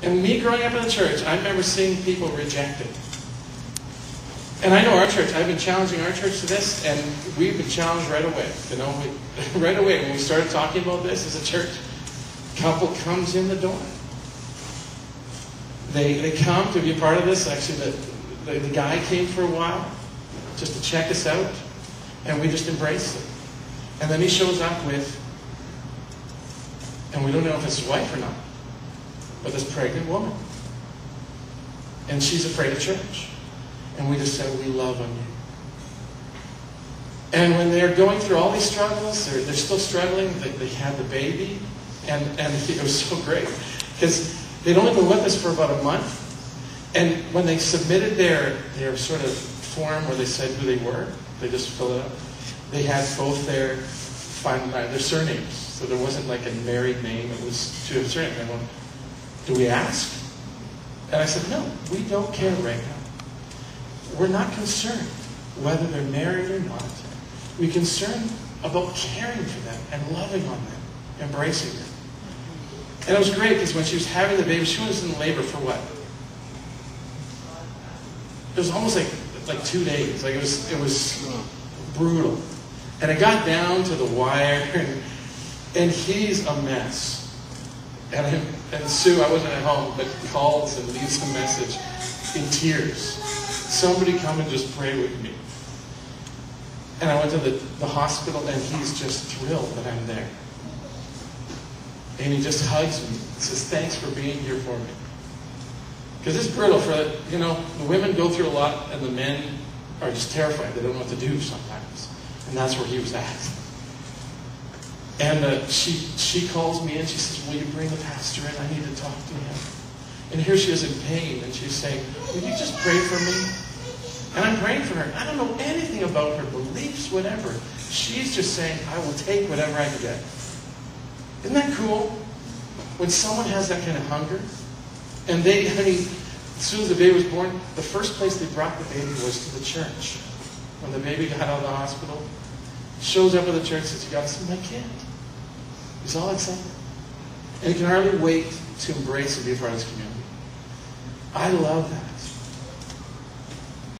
And me growing up in the church, I remember seeing people rejected. And I know our church, I've been challenging our church to this, and we've been challenged right away. You know, right away when we started talking about this as a church, couple comes in the door. They come to be a part of this. Actually, the guy came for a while just to check us out, and we just embraced him. And then he shows up with, and we don't know if it's his wife or not, but this pregnant woman. And she's afraid of church. And we just said, we love on you. And when they're going through all these struggles, they're still struggling. They had the baby. And it was so great. Because they'd only been with us for about a month. And when they submitted their sort of form where they said who they were, they just filled it out. They had both their surnames. So there wasn't like a married name. It was two surnames. And I went, do we ask? And I said, no, we don't care right now. We're not concerned whether they're married or not. We're concerned about caring for them and loving on them, embracing them. And it was great because when she was having the baby, she was in labor for what? It was almost like 2 days. Like it was brutal. And it got down to the wire, and he's a mess. And Sue, I wasn't at home, but calls and leaves a message in tears. Somebody come and just pray with me. And I went to the hospital, and he's just thrilled that I'm there. And he just hugs me and says, thanks for being here for me. Because it's brutal for, the women go through a lot, and the men are just terrified. They don't know what to do sometimes. And that's where he was at. And she calls me in. She says, will you bring the pastor in? I need to talk to him. And here she is in pain. And she's saying, will you just pray for me? And I'm praying for her. I don't know anything about her beliefs, whatever. She's just saying, I will take whatever I can get. Isn't that cool? When someone has that kind of hunger. And as soon as the baby was born, the first place they brought the baby was to the church. When the baby got out of the hospital, shows up at the church and says, you got to see my kid. He's all excited. And he can hardly wait to embrace and be a part of this community. I love that.